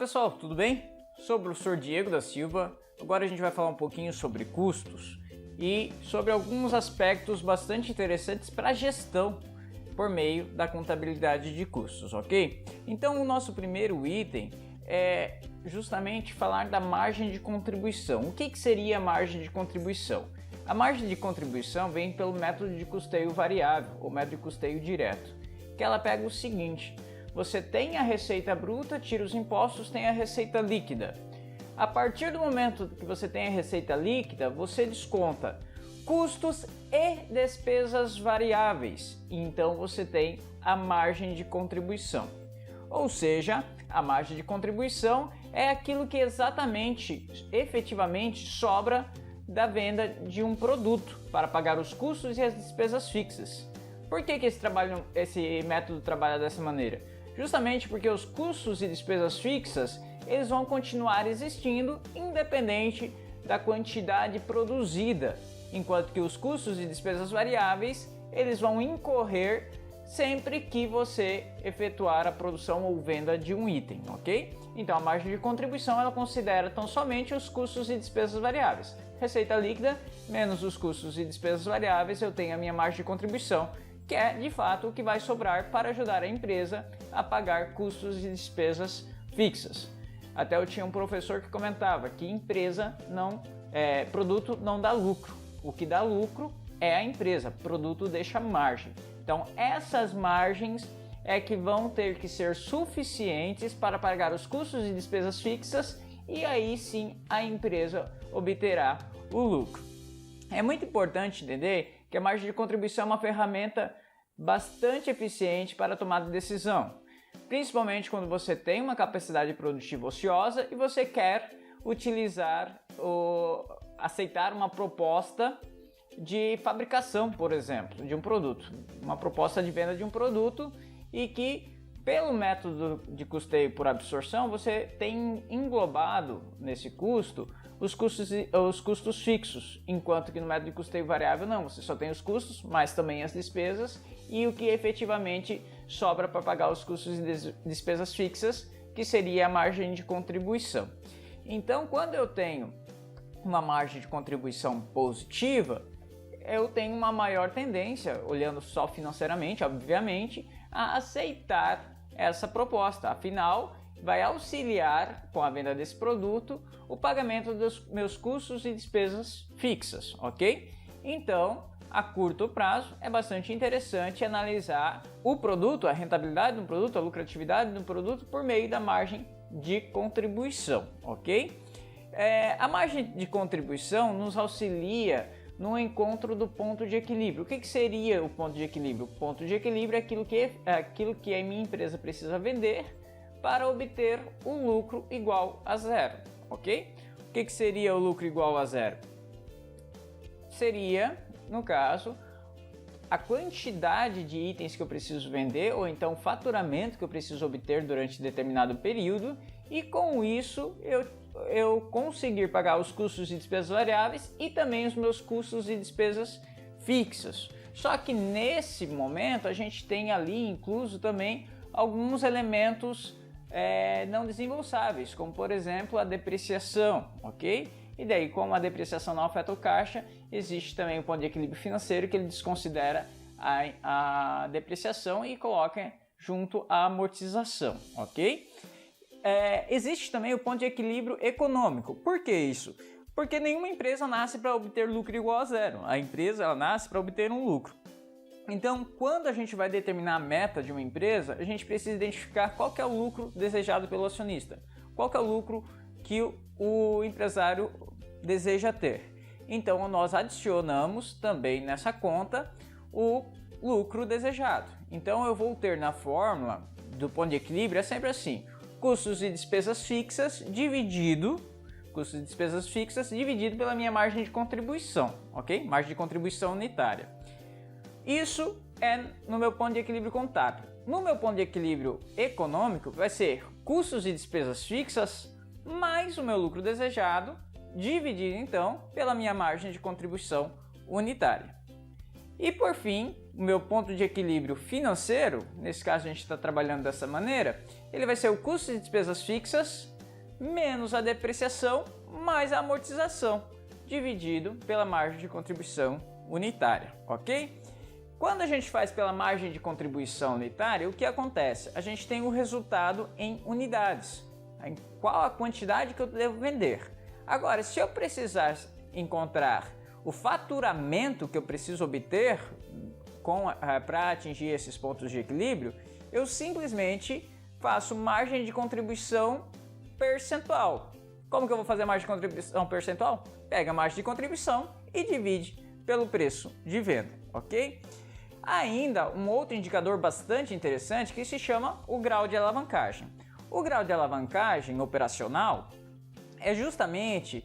pessoal, tudo bem? Sou o professor Diego da Silva. Agora a gente vai falar um pouquinho sobre custos e sobre alguns aspectos bastante interessantes para a gestão por meio da contabilidade de custos, ok? Então o nosso primeiro item é justamente falar da margem de contribuição. O que seria a margem de contribuição? A margem de contribuição vem pelo método de custeio variável ou método de custeio direto, que ela pega o seguinte: você tem a receita bruta, tira os impostos, tem a receita líquida. A partir do momento que você tem a receita líquida, você desconta custos e despesas variáveis. Então você tem a margem de contribuição. Ou seja, a margem de contribuição é aquilo que efetivamente sobra da venda de um produto para pagar os custos e as despesas fixas. Por que esse método trabalha dessa maneira? Justamente porque os custos e despesas fixas eles vão continuar existindo independente da quantidade produzida, enquanto que os custos e despesas variáveis eles vão incorrer sempre que você efetuar a produção ou venda de um item, ok? Então a margem de contribuição ela considera tão somente os custos e despesas variáveis. Receita líquida menos os custos e despesas variáveis, eu tenho a minha margem de contribuição, que é de fato o que vai sobrar para ajudar a empresa a pagar custos e despesas fixas. Até eu tinha um professor que comentava que produto não dá lucro. O que dá lucro é a empresa, produto deixa margem. Então essas margens é que vão ter que ser suficientes para pagar os custos e despesas fixas e aí sim a empresa obterá o lucro. É muito importante entender que a margem de contribuição é uma ferramenta bastante eficiente para a tomada de decisão, principalmente quando você tem uma capacidade produtiva ociosa e você quer aceitar uma proposta de fabricação, por exemplo, de um produto, uma proposta de venda de um produto e que pelo método de custeio por absorção você tem englobado nesse custo os custos fixos, enquanto que no método de custeio variável não, você só tem os custos, mas também as despesas e o que efetivamente sobra para pagar os custos e despesas fixas, que seria a margem de contribuição. Então, quando eu tenho uma margem de contribuição positiva, eu tenho uma maior tendência, olhando só financeiramente, obviamente, a aceitar essa proposta. Afinal, vai auxiliar com a venda desse produto o pagamento dos meus custos e despesas fixas, ok? Então, a curto prazo é bastante interessante analisar o produto, a rentabilidade do produto, a lucratividade do produto por meio da margem de contribuição, ok? A margem de contribuição nos auxilia no encontro do ponto de equilíbrio. O que seria o ponto de equilíbrio? O ponto de equilíbrio é aquilo que a minha empresa precisa vender para obter um lucro igual a zero, ok? O que seria o lucro igual a zero? Seria, no caso, a quantidade de itens que eu preciso vender ou então o faturamento que eu preciso obter durante determinado período e com isso eu conseguir pagar os custos e despesas variáveis e também os meus custos e despesas fixas. Só que nesse momento a gente tem ali incluso também alguns elementos não desembolsáveis, como por exemplo a depreciação, ok? E daí, como a depreciação não afeta o caixa, existe também o ponto de equilíbrio financeiro que ele desconsidera a depreciação e coloca junto à amortização, ok? Existe também o ponto de equilíbrio econômico. Por que isso? Porque nenhuma empresa nasce para obter lucro igual a zero. A empresa ela nasce para obter um lucro. Então, quando a gente vai determinar a meta de uma empresa, a gente precisa identificar qual que é o lucro desejado pelo acionista, qual que é o lucro que o empresário deseja ter. Então, nós adicionamos também nessa conta o lucro desejado. Então, eu vou ter na fórmula do ponto de equilíbrio, é sempre assim: custos e despesas fixas dividido pela minha margem de contribuição, ok? Margem de contribuição unitária. Isso é no meu ponto de equilíbrio contábil. No meu ponto de equilíbrio econômico vai ser custos e despesas fixas mais o meu lucro desejado, dividido então pela minha margem de contribuição unitária. E por fim, o meu ponto de equilíbrio financeiro, nesse caso a gente está trabalhando dessa maneira, ele vai ser o custo de despesas fixas menos a depreciação mais a amortização, dividido pela margem de contribuição unitária, ok? Quando a gente faz pela margem de contribuição unitária, o que acontece? A gente tem o resultado em unidades, em qual a quantidade que eu devo vender. Agora, se eu precisar encontrar o faturamento que eu preciso obter para atingir esses pontos de equilíbrio, eu simplesmente faço margem de contribuição percentual. Como que eu vou fazer a margem de contribuição percentual? Pega a margem de contribuição e divide pelo preço de venda, ok? Ainda um outro indicador bastante interessante que se chama o grau de alavancagem. O grau de alavancagem operacional é justamente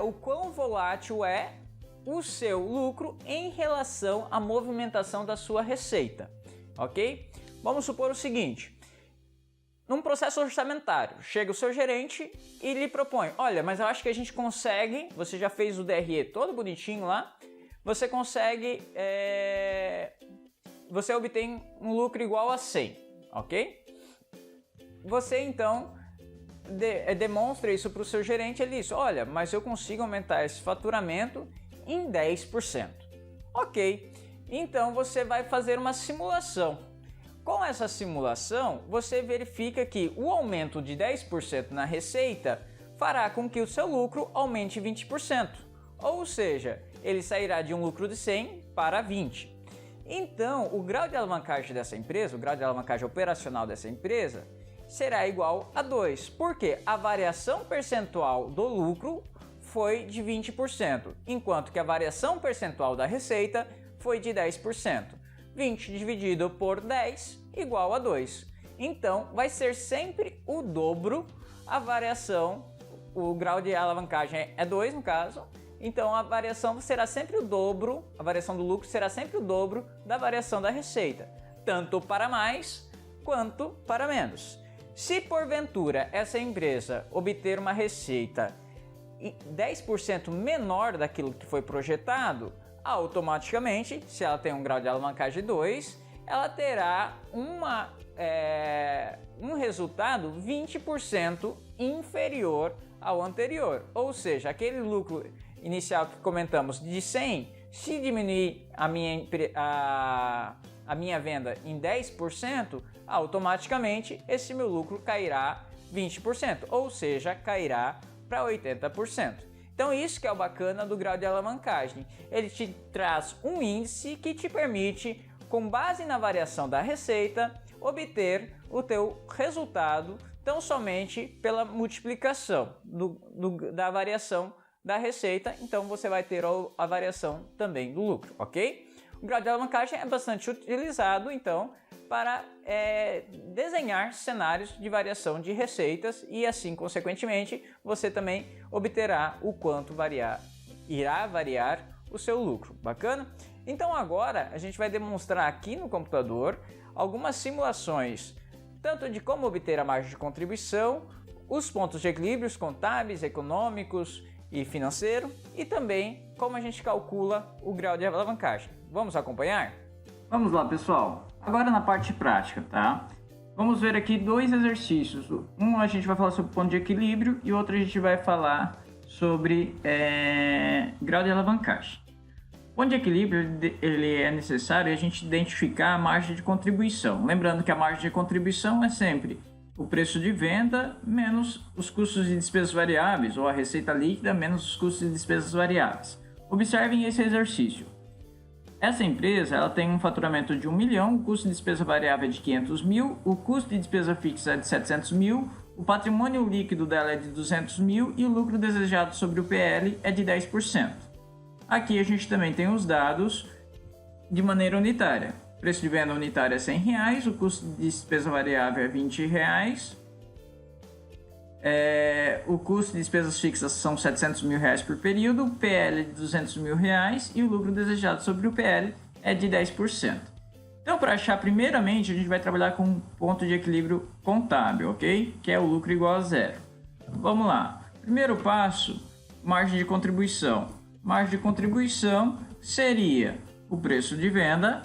o quão volátil é o seu lucro em relação à movimentação da sua receita, ok? Vamos supor o seguinte: num processo orçamentário, chega o seu gerente e lhe propõe: olha, mas eu acho que a gente consegue, você já fez o DRE todo bonitinho lá, você consegue, você obtém um lucro igual a 100, ok? Você então demonstra isso para o seu gerente, ele diz: olha, mas eu consigo aumentar esse faturamento em 10%. Ok, então você vai fazer uma simulação. Com essa simulação, você verifica que o aumento de 10% na receita fará com que o seu lucro aumente 20%. Ou seja, ele sairá de um lucro de 100 para 20. Então, o grau de alavancagem dessa empresa, o grau de alavancagem operacional dessa empresa, será igual a 2, porque a variação percentual do lucro foi de 20%, enquanto que a variação percentual da receita foi de 10%. 20 dividido por 10 igual a 2. Então, vai ser sempre o dobro a variação, o grau de alavancagem é 2 no caso, então a variação será sempre o dobro, a variação do lucro será sempre o dobro da variação da receita, tanto para mais quanto para menos. Se porventura essa empresa obter uma receita 10% menor daquilo que foi projetado, automaticamente, se ela tem um grau de alavancagem 2, ela terá um resultado 20% inferior ao anterior. Ou seja, aquele lucro inicial que comentamos de 100, se diminuir a minha venda em 10%, automaticamente esse meu lucro cairá 20%, ou seja, cairá para 80%. Então isso que é o bacana do grau de alavancagem. Ele te traz um índice que te permite, com base na variação da receita, obter o teu resultado tão somente pela multiplicação da variação da receita. Então você vai ter a variação também do lucro, ok? O grau de alavancagem é bastante utilizado, então, para desenhar cenários de variação de receitas e assim, consequentemente, você também obterá o quanto irá variar o seu lucro. Bacana? Então agora a gente vai demonstrar aqui no computador algumas simulações, tanto de como obter a margem de contribuição, os pontos de equilíbrios contábeis, econômicos e financeiro, e também como a gente calcula o grau de alavancagem. Vamos acompanhar? Vamos lá, pessoal. Agora na parte prática, tá? Vamos ver aqui dois exercícios. Um a gente vai falar sobre ponto de equilíbrio e outro a gente vai falar sobre grau de alavancagem. Ponto de equilíbrio, ele é necessário a gente identificar a margem de contribuição. Lembrando que a margem de contribuição é sempre o preço de venda menos os custos de despesas variáveis, ou a receita líquida menos os custos de despesas variáveis. Observem esse exercício. Essa empresa ela tem um faturamento de 1 milhão, o custo de despesa variável é de 500 mil, o custo de despesa fixa é de 700 mil, o patrimônio líquido dela é de 200 mil e o lucro desejado sobre o PL é de 10%. Aqui a gente também tem os dados de maneira unitária. O preço de venda unitário é R$100, o custo de despesa variável é R$20, o custo de despesas fixas são R$700 mil por período, o PL é de R$200 mil e o lucro desejado sobre o PL é de 10%. Então, para achar, primeiramente, a gente vai trabalhar com um ponto de equilíbrio contábil, ok? Que é o lucro igual a zero. Vamos lá. Primeiro passo, margem de contribuição. Margem de contribuição seria o preço de venda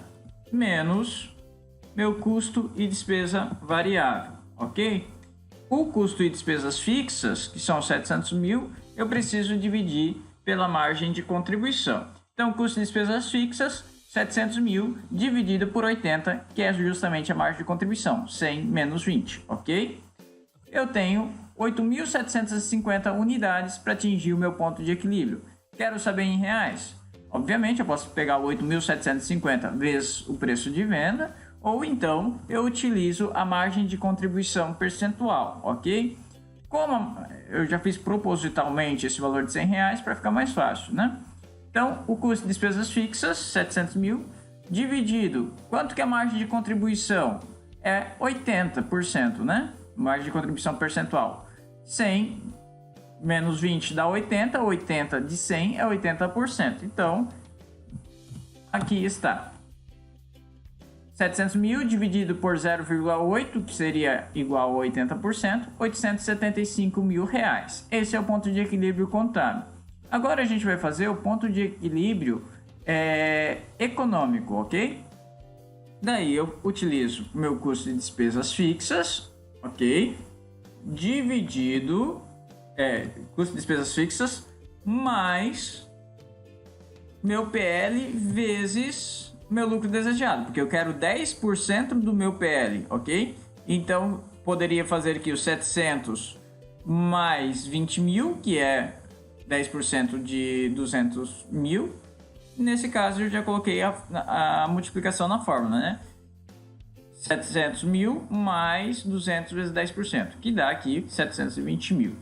menos meu custo e despesa variável, ok? o custo e despesas fixas, que são 700 mil, eu preciso dividir pela margem de contribuição. Então, custo e despesas fixas, 700 mil dividido por 80, que é justamente a margem de contribuição, 100 menos 20, ok? Eu tenho 8.750 unidades para atingir o meu ponto de equilíbrio. Quero saber em reais? Obviamente, eu posso pegar o 8.750 vezes o preço de venda, ou então eu utilizo a margem de contribuição percentual, ok? Como eu já fiz propositalmente esse valor de 100 reais para ficar mais fácil, né? Então, o custo de despesas fixas, 700 mil, dividido, quanto que é a margem de contribuição? É 80%, né? Margem de contribuição percentual. 100 menos 20 dá 80, 80 de 100 é 80%. Então, aqui está. 700 mil dividido por 0,8, que seria igual a 80%, 875 mil reais. Esse é o ponto de equilíbrio contábil. Agora a gente vai fazer o ponto de equilíbrio econômico, ok? Daí eu utilizo meu custo de despesas fixas, ok? Dividido, custo de despesas fixas, mais meu PL vezes meu lucro desejado, porque eu quero 10% do meu PL, ok? Então, poderia fazer aqui os 700 mais 20 mil, que é 10% de 200 mil. Nesse caso, eu já coloquei a multiplicação na fórmula, né? 700 mil mais 200 vezes 10%, que dá aqui 720 mil.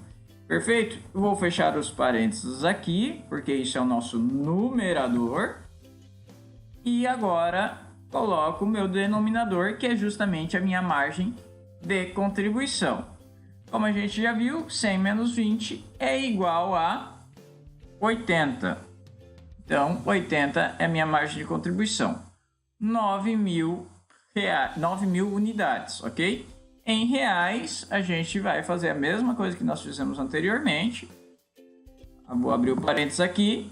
Perfeito? Eu vou fechar os parênteses aqui, porque isso é o nosso numerador. E agora coloco o meu denominador, que é justamente a minha margem de contribuição. Como a gente já viu, 100 menos 20 é igual a 80. Então, 80 é a minha margem de contribuição. 9 mil unidades, ok? Em reais, a gente vai fazer a mesma coisa que nós fizemos anteriormente. Eu vou abrir o parênteses aqui.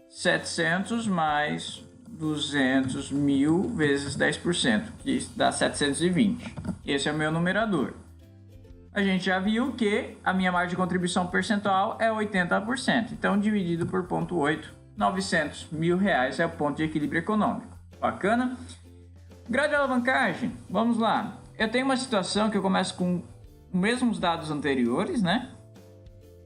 700 mais 200 mil vezes 10%, que dá 720. Esse é o meu numerador. A gente já viu que a minha margem de contribuição percentual é 80%. Então, dividido por 0,8, 900 mil reais é o ponto de equilíbrio econômico. Bacana? Grau de alavancagem, vamos lá. Eu tenho uma situação que eu começo com os mesmos dados anteriores, né?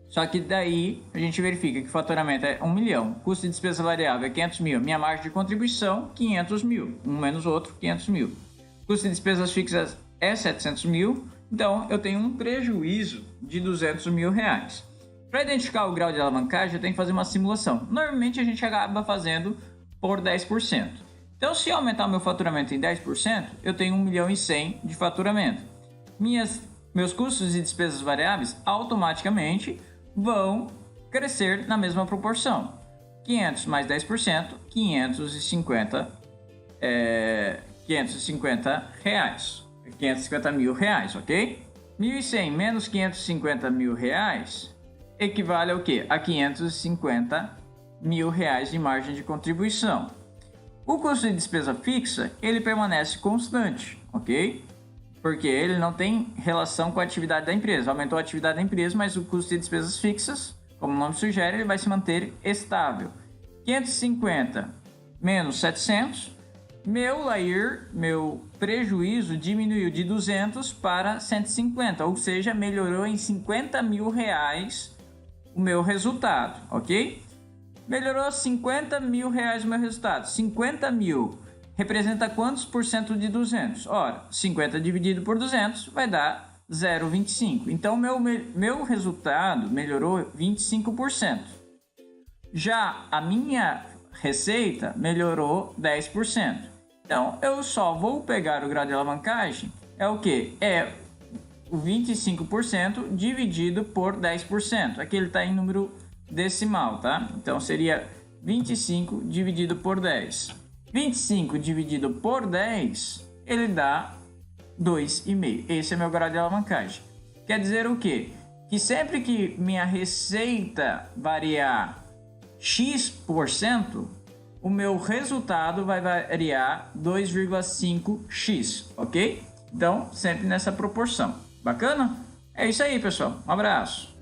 Só que daí a gente verifica que o faturamento é 1 milhão, custo de despesa variável é 500 mil, minha margem de contribuição 500 mil, um menos outro 500 mil. Custo de despesas fixas é 700 mil, então eu tenho um prejuízo de 200 mil reais. Para identificar o grau de alavancagem eu tenho que fazer uma simulação. Normalmente a gente acaba fazendo por 10%. Então se eu aumentar o meu faturamento em 10%, eu tenho 1 milhão e 100 de faturamento. Meus custos e despesas variáveis automaticamente vão crescer na mesma proporção. 500 mais 10%, 550 reais. 550 mil reais, ok? 1.100 menos 550 mil reais equivale ao quê? A 550 mil reais de margem de contribuição. O custo de despesa fixa, ele permanece constante, ok? Porque ele não tem relação com a atividade da empresa. Aumentou a atividade da empresa, mas o custo de despesas fixas, como o nome sugere, ele vai se manter estável. 550 menos 700, meu prejuízo diminuiu de 200 para 150, ou seja, melhorou em 50 mil reais o meu resultado, ok? Melhorou 50 mil reais o meu resultado. 50 mil representa quantos por cento de 200? Ora, 50 dividido por 200 vai dar 0,25. Então, meu resultado melhorou 25%. Já a minha receita melhorou 10%. Então, eu só vou pegar o grau de alavancagem, é o que? É o 25% dividido por 10%. Aqui ele está em número decimal, tá? Então, seria 25 dividido por 10. 25 dividido por 10, ele dá 2,5. Esse é meu grau de alavancagem. Quer dizer o quê? Que sempre que minha receita variar X%, o meu resultado vai variar 2,5x, ok? Então, sempre nessa proporção. Bacana? É isso aí, pessoal. Um abraço.